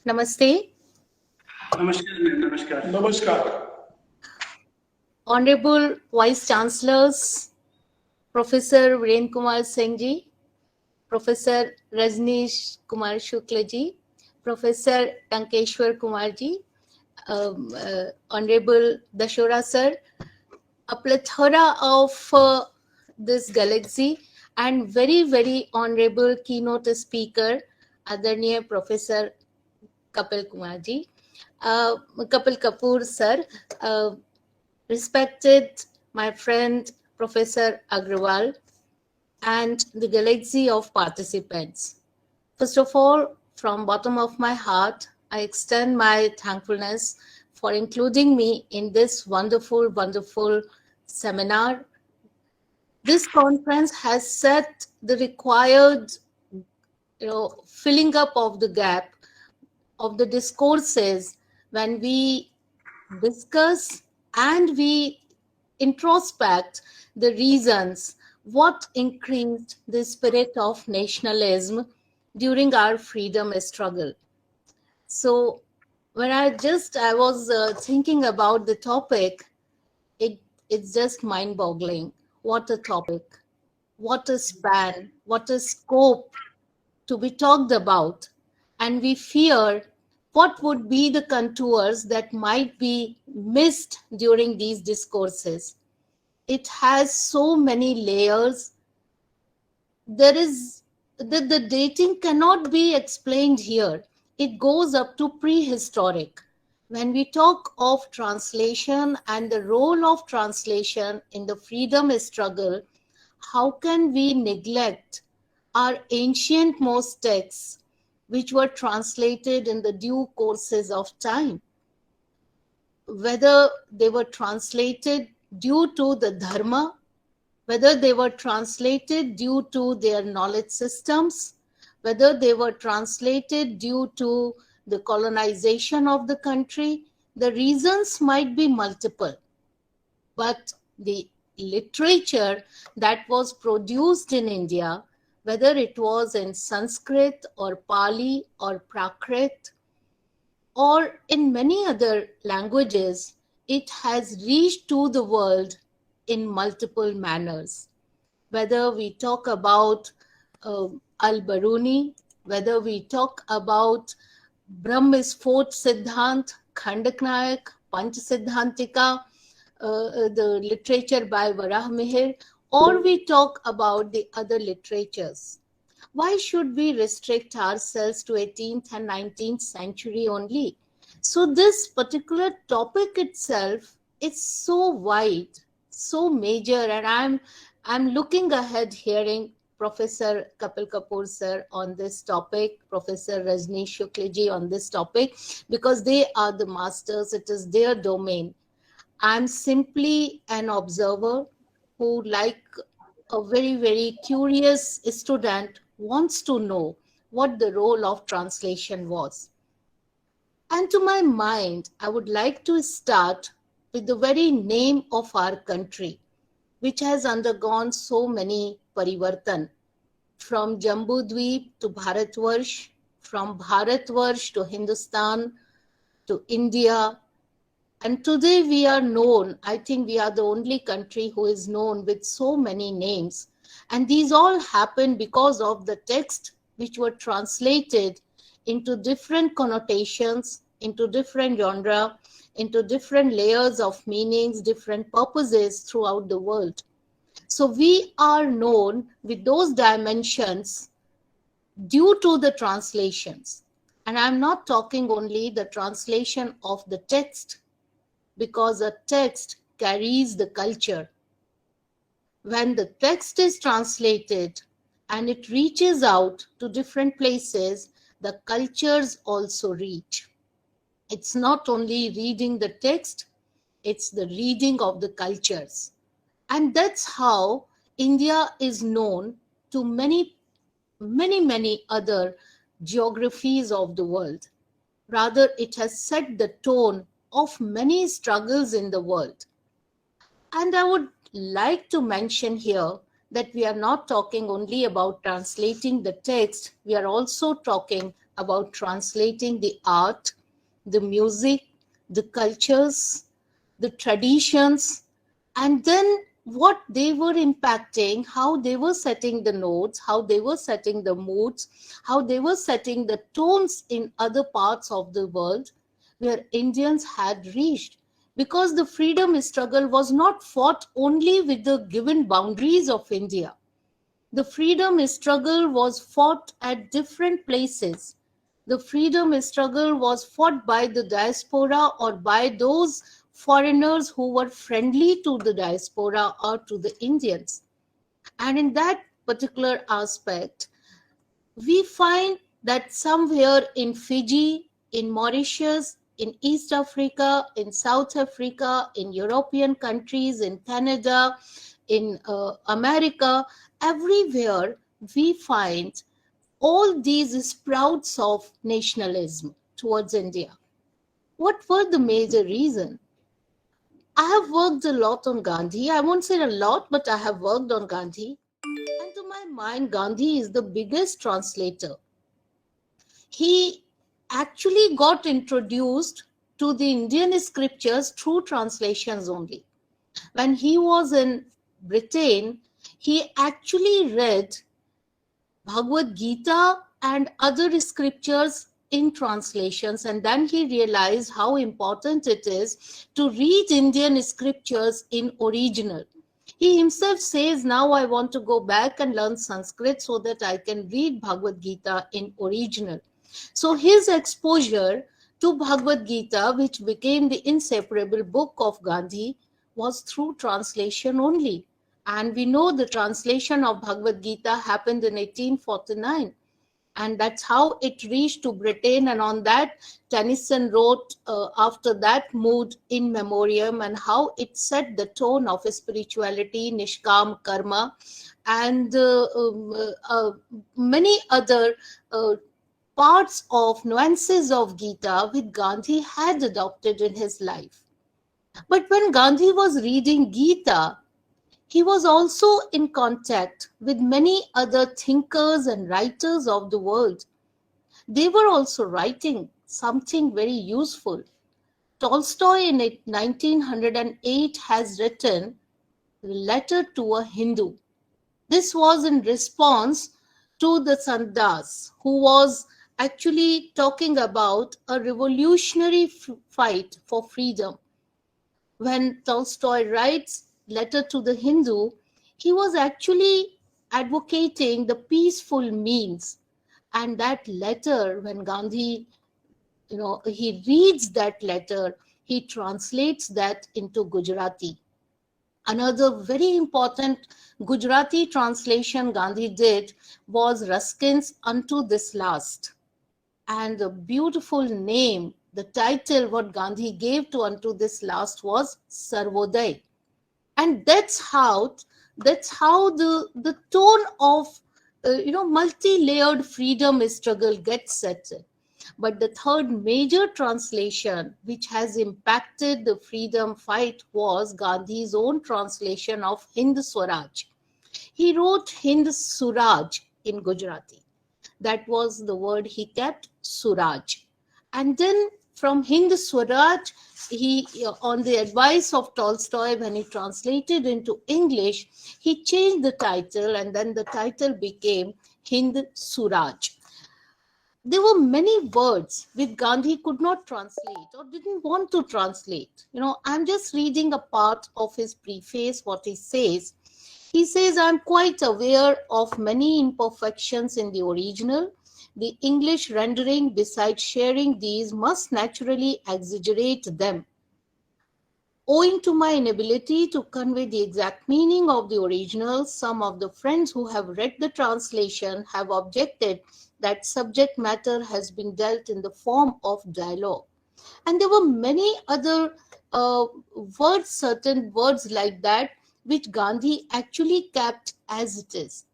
Namaste. Namaskar, ma'am. Namaskar. Namaskar. Honorable Vice Chancellors, Professor Viren Kumar Singh ji, Professor Rajneesh Kumar Shukla ji, Professor Tankeshwar Kumar ji, Honorable Dashora sir, a plethora of this galaxy, and very, very honorable keynote speaker, Adarniya Professor Kapil Kumar ji, Kapil Kapoor sir, respected my friend Professor Agrawal, and the galaxy of participants. First of all, from bottom of my heart, I extend my thankfulness for including me in this wonderful, wonderful seminar. This conference has set the required, filling up of the gap of the discourses when we discuss and we introspect the reasons what increased the spirit of nationalism during our freedom struggle. So when I was thinking about the topic, it's just mind-boggling. What a topic, what a span, what a scope to be talked about. And we fear what would be the contours that might be missed during these discourses. It has so many layers. There is the dating cannot be explained here. It goes up to prehistoric. When we talk of translation and the role of translation in the freedom struggle, how can we neglect our ancient most texts which were translated in the due courses of time? Whether they were translated due to the dharma, whether they were translated due to their knowledge systems, whether they were translated due to the colonization of the country, the reasons might be multiple. But the literature that was produced in India, whether it was in Sanskrit or Pali or Prakrit, or in many other languages, it has reached to the world in multiple manners. Whether we talk about Al-Baruni, whether we talk about Brahma's fourth Siddhant, Khandak Nayak, Panch Siddhantika, the literature by Varah Mihir, or we talk about the other literatures. Why should we restrict ourselves to 18th and 19th century only? So this particular topic itself is so wide, so major, and I'm looking ahead hearing Professor Kapil Kapoor sir on this topic, Professor Rajneesh Shukla ji on this topic, because they are the masters, it is their domain. I'm simply an observer who, like a very, very curious student, wants to know what the role of translation was. And to my mind, I would like to start with the very name of our country, which has undergone so many parivartan, from Jambudweep to Bharatvarsh, from Bharatvarsh to Hindustan to India. And today we are known, I think we are the only country who is known with so many names. And these all happened because of the text which were translated into different connotations, into different genre, into different layers of meanings, different purposes throughout the world. So we are known with those dimensions due to the translations. And I'm not talking only the translation of the text, because a text carries the culture. When the text is translated and it reaches out to different places, the cultures also reach. It's not only reading the text, it's the reading of the cultures. And that's how India is known to many, many, many other geographies of the world. Rather, it has set the tone of many struggles in the world. And I would like to mention here that we are not talking only about translating the text, we are also talking about translating the art, the music, the cultures, the traditions, and then what they were impacting, how they were setting the notes, how they were setting the moods, how they were setting the tones in other parts of the world where Indians had reached. Because the freedom struggle was not fought only with the given boundaries of India. The freedom struggle was fought at different places. The freedom struggle was fought by the diaspora or by those foreigners who were friendly to the diaspora or to the Indians. And in that particular aspect, we find that somewhere in Fiji, in Mauritius, in East Africa, in South Africa, in European countries, in Canada, in America, everywhere we find all these sprouts of nationalism towards India. What were the major reasons? I have worked a lot on Gandhi. I won't say a lot, but I have worked on Gandhi. And to my mind, Gandhi is the biggest translator. He actually got introduced to the Indian scriptures through translations only. When he was in Britain, he actually read Bhagavad Gita and other scriptures in translations, and then he realized how important it is to read Indian scriptures in original. He himself says, now I want to go back and learn Sanskrit so that I can read Bhagavad Gita in original. So his exposure to Bhagavad Gita, which became the inseparable book of Gandhi, was through translation only. And we know the translation of Bhagavad Gita happened in 1849. And that's how it reached to Britain. And on that, Tennyson wrote after that mood in memoriam, and how it set the tone of spirituality, Nishkam Karma, and many other parts of nuances of Gita which Gandhi had adopted in his life. But when Gandhi was reading Gita, he was also in contact with many other thinkers and writers of the world. They were also writing something very useful. Tolstoy in 1908 has written Letter to a Hindu. This was in response to the Sandas, who was actually talking about a revolutionary fight for freedom. When Tolstoy writes Letter to the Hindu, he was actually advocating the peaceful means. And that letter, when Gandhi, he reads that letter, he translates that into Gujarati. Another very important Gujarati translation Gandhi did was Ruskin's Unto This Last. And the beautiful name, the title what Gandhi gave to Unto This Last was Sarvodaya. And that's how the tone of multi-layered freedom struggle gets set in. But the third major translation which has impacted the freedom fight was Gandhi's own translation of Hind Swaraj. He wrote Hind Suraj in Gujarati. That was the word he kept, Suraj. And then from Hind Swaraj, he, on the advice of Tolstoy, when he translated into English, he changed the title, and then the title became Hind Suraj. There were many words which Gandhi could not translate or didn't want to translate. I'm just reading a part of his preface, what he says. He says, I'm quite aware of many imperfections in the original. The English rendering, besides sharing these, must naturally exaggerate them. Owing to my inability to convey the exact meaning of the original, some of the friends who have read the translation have objected that subject matter has been dealt in the form of dialogue. And there were many other words, certain words like that, which Gandhi actually kept as it is.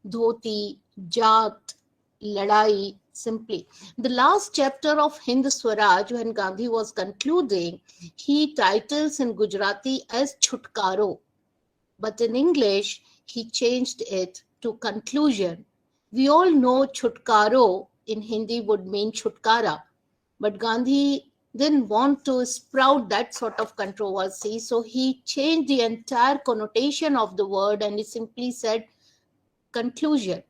Dhoti, Jat, Ladai, simply. The last chapter of Hind Swaraj, when Gandhi was concluding, he titles in Gujarati as Chutkaro. But in English, he changed it to conclusion. We all know Chutkaro in Hindi would mean chutkara. But Gandhi didn't want to sprout that sort of controversy, so he changed the entire connotation of the word and he simply said conclusion.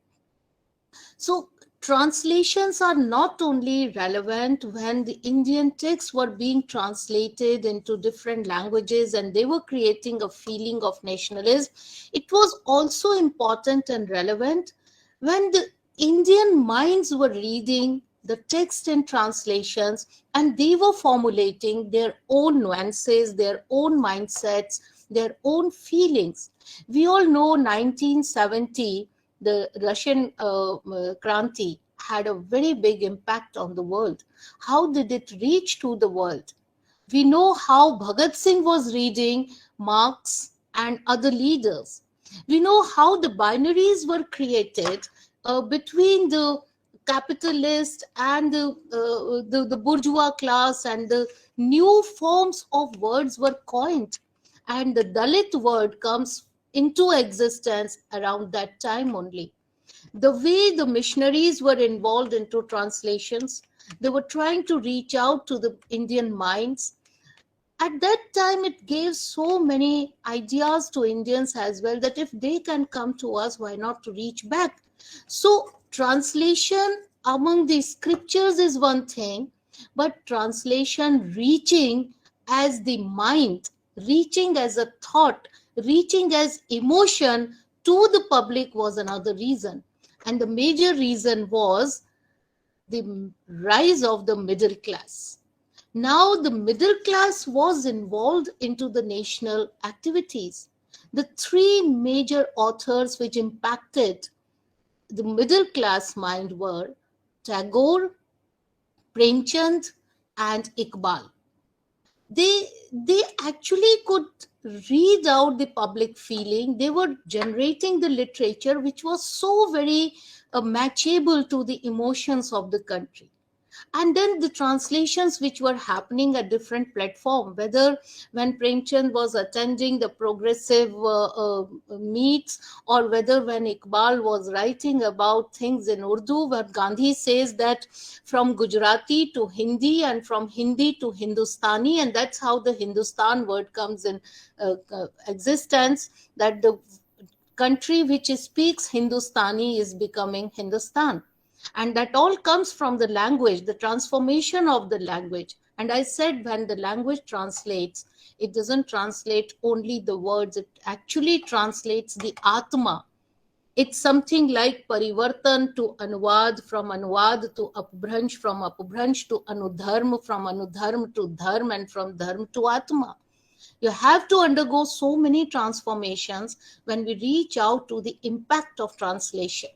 So translations are not only relevant when the Indian texts were being translated into different languages and they were creating a feeling of nationalism, it was also important and relevant when the Indian minds were reading the text and translations and they were formulating their own nuances, their own mindsets, their own feelings. We all know 1970, the Russian Kranti had a very big impact on the world. How did it reach to the world? We know how Bhagat Singh was reading Marx and other leaders. We know how the binaries were created between the capitalist and the bourgeois class, and the new forms of words were coined. And the Dalit word comes into existence around that time only. The way the missionaries were involved into translations, they were trying to reach out to the Indian minds. At that time, it gave so many ideas to Indians as well, that if they can come to us, why not to reach back? So translation among the scriptures is one thing, but translation reaching as the mind, reaching as a thought, reaching as emotion to the public was another reason. And the major reason was the rise of the middle class. Now the middle class was involved into the national activities. The three major authors which impacted the middle class mind were Tagore, Premchand, and Iqbal. They actually could read out the public feeling. They were generating the literature which was so very matchable to the emotions of the country. And then the translations which were happening at different platform, whether when Premchand was attending the progressive meets, or whether when Iqbal was writing about things in Urdu, where Gandhi says that from Gujarati to Hindi and from Hindi to Hindustani, and that's how the Hindustan word comes in existence, that the country which speaks Hindustani is becoming Hindustan. And that all comes from the language, the transformation of the language. And I said, when the language translates, it doesn't translate only the words, it actually translates the Atma. It's something like Parivartan to Anuvad, from Anuvad to Apbhransh, from Apbhransh to Anudharm, from Anudharm to Dharm, and from Dharm to Atma. You have to undergo so many transformations when we reach out to the impact of translation.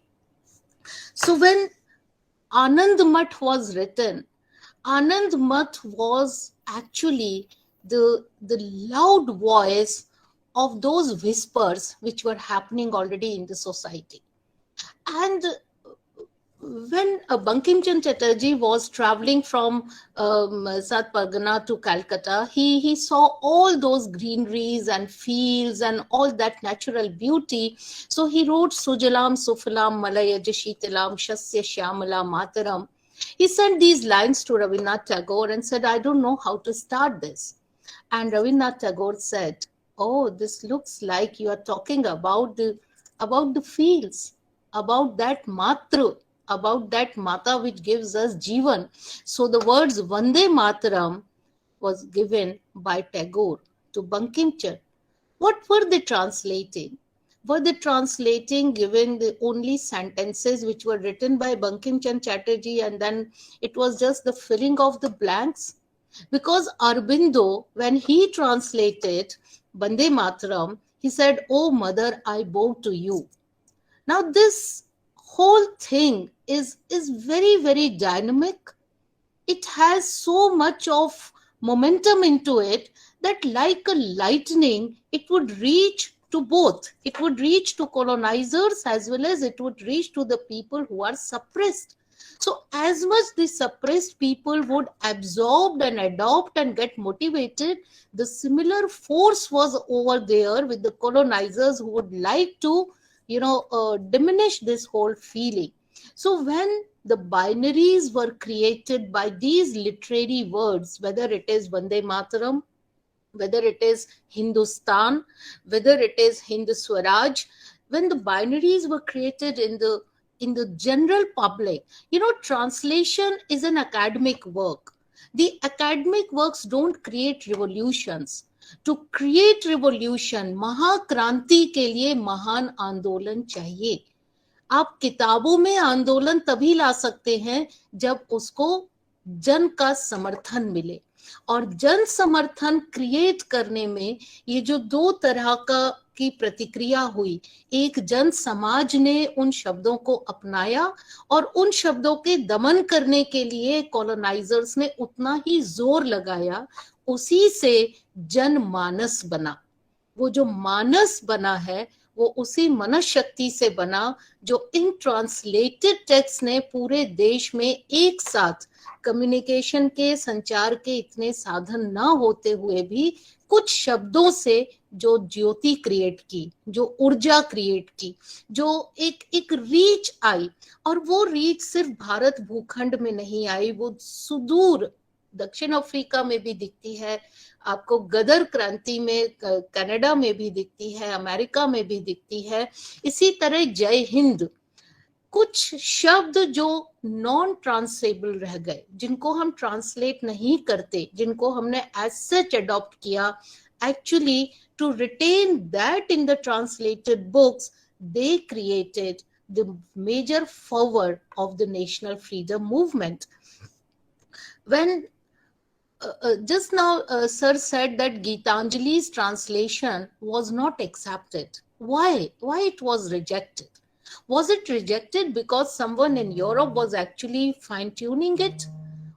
So when Anand Math was written, Anand Math was actually the loud voice of those whispers which were happening already in the society. And when Bankim Chand Chatterjee was traveling from South Pargana to Calcutta, he saw all those greeneries and fields and all that natural beauty. So he wrote Sujalam Sufalam Malayaj Shitalam Shasya Shyamala Mataram. He sent these lines to Rabindranath Tagore and said, I don't know how to start this. And Rabindranath Tagore said, oh, this looks like you are talking about the fields, about that matru, about that mata which gives us jivan. So the words Vande Mataram was given by Tagore to Bankim Chand. What were they translating? Were they translating, given the only sentences which were written by Bankim Chand Chatterjee, and then it was just the filling of the blanks? Because Aurobindo, when he translated Vande Mataram, he said, oh mother, I bow to you. Now this whole thing is very, very dynamic. It has so much of momentum into it that, like a lightning, it would reach to both. It would reach to colonizers as well as it would reach to the people who are suppressed. So as much the suppressed people would absorb and adopt and get motivated, the similar force was over there with the colonizers who would like to diminish this whole feeling. So when the binaries were created by these literary words, whether it is Vande Mataram, whether it is Hindustan, whether it is Hind Swaraj, when the binaries were created in the general public. Translation is an academic work. The academic works don't create revolutions. To create revolution, महाक्रांति के लिए महान आंदोलन चाहिए. आप किताबों में आंदोलन तभी ला सकते हैं जब उसको जन का समर्थन मिले, और जन समर्थन क्रिएट करने में ये जो दो तरह की प्रतिक्रिया हुई, एक जन समाज ने उन शब्दों को अपनाया और उन शब्दों के दमन करने के लिए कॉलोनाइजर्स ने उतना ही जोर लगाया, उसी से जनमानस बना. वो जो मानस बना है वो उसी मनशक्ति से बना जो इन ट्रांसलेटेड टेक्स्ट ने पूरे देश में एक साथ, कम्युनिकेशन के, संचार के इतने साधन ना होते हुए भी कुछ शब्दों से जो ज्योति क्रिएट की, जो ऊर्जा क्रिएट की, जो एक रीच आई. और वो रीच सिर्फ भारत भूखंड में नहीं आई, वो सुदूर दक्षिण अफ्रीका में भी दिखती है, आपको गदर क्रांति में कनाडा में भी दिखती है, अमेरिका में भी दिखती है. इसी तरह जय हिंद, कुछ शब्द जो नॉन ट्रांसलेबल रह गए, जिनको हम ट्रांसलेट नहीं करते, जिनको हमने एज सच अडॉप्ट किया, actually to retain that in the translated books, they created the major forward of the national freedom movement. When just now sir said that Gitanjali's translation was not accepted. Why it was rejected? Was it rejected because someone in Europe was actually fine tuning it,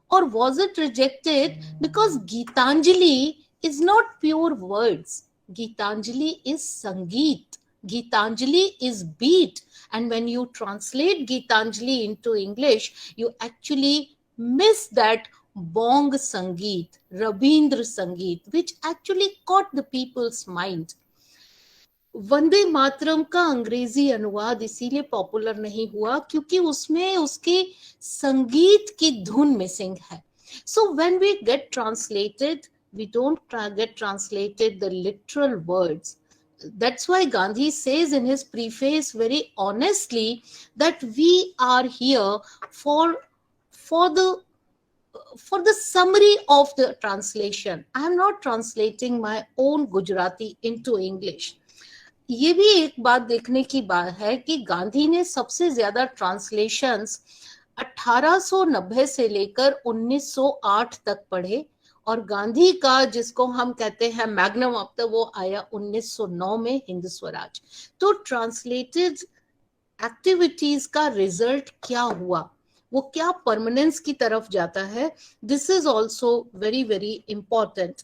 or was it rejected because Gitanjali is not pure words? Gitanjali is sangeet, Gitanjali is beat, and when you translate Gitanjali into English, you actually miss that Bong Sangeet, Rabindra Sangeet, which actually caught the people's mind. Vande Mataram का अंग्रेजी अनुवाद इसीलिए popular नहीं हुआ क्योंकि उसमें उसके संगीत की धुन मिसिंग है. So when we get translated, we don't get translated the literal words. That's why Gandhi says in his preface very honestly that we are here for the summary of the translation. I am not translating my own Gujarati into English. ये भी एक बात देखने की बात है कि गांधी ने सबसे ज्यादा ट्रांसलेशंस 1890 से लेकर 1908 तक पढ़े, और गांधी का जिसको हम कहते हैं मैग्नम ऑप्टा वो आया 1909 में, हिंद स्वराज. तो ट्रांसलेटेड एक्टिविटीज का रिजल्ट क्या हुआ, वो क्या परमानेंस की तरफ जाता है, this is also very very important.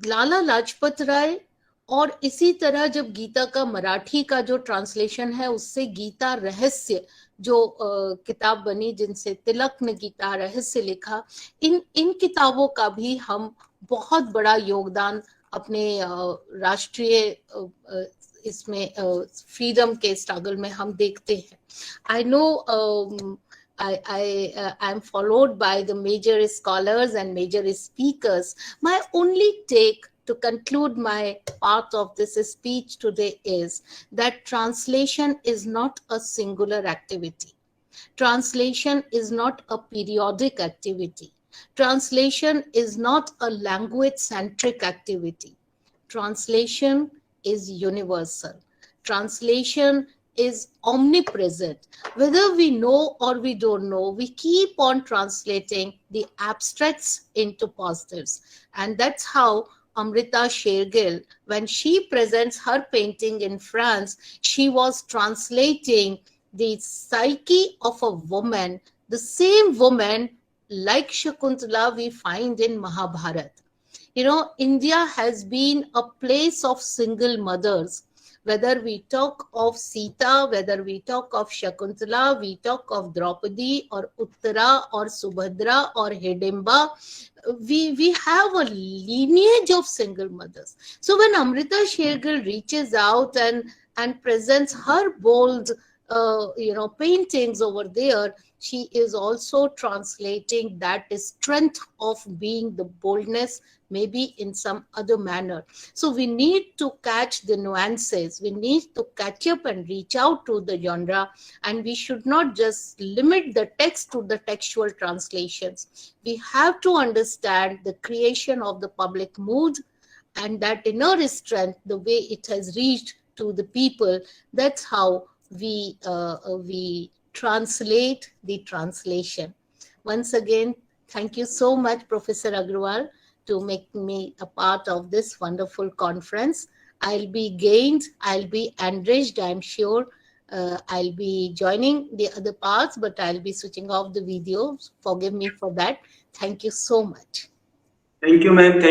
Lala Lajpat Rai, और इसी तरह जब गीता का मराठी का जो ट्रांसलेशन है उससे गीता रहस्य जो किताब बनी, जिनसे तिलक ने गीता रहस्य लिखा, इन किताबों का भी हम बहुत बड़ा योगदान अपने राष्ट्रीय इसमें फ्रीडम के स्ट्रगल में हम देखते हैं. I know I am followed by the major scholars and major speakers. My only take to conclude my part of this speech today is that translation is not a singular activity. Translation is not a periodic activity. Translation is not a language-centric activity. Translation is universal. Translation is omnipresent. Whether we know or we don't know, we keep on translating the abstracts into positives. And that's how Amrita Shergill, when she presents her painting in France, she was translating the psyche of a woman, the same woman like Shakuntala we find in Mahabharata. You know, India has been a place of single mothers. Whether we talk of Sita, whether we talk of Shakuntala, we talk of Draupadi or Uttara or Subhadra or Hidimba, we have a lineage of single mothers. So when Amrita Shergill reaches out and presents her bold paintings over there, she is also translating that strength of being the boldness, maybe in some other manner. So we need to catch the nuances. We need to catch up and reach out to the genre, and we should not just limit the text to the textual translations. We have to understand the creation of the public mood and that inner strength, the way it has reached to the people. That's how we translate the translation. Once again, thank you so much, Professor Agrawal, to make me a part of this wonderful conference. I'll be gained, I'll be enriched, I'm sure. I'll be joining the other parts, but I'll be switching off the video. Forgive me for that. Thank you so much. Thank you, ma'am.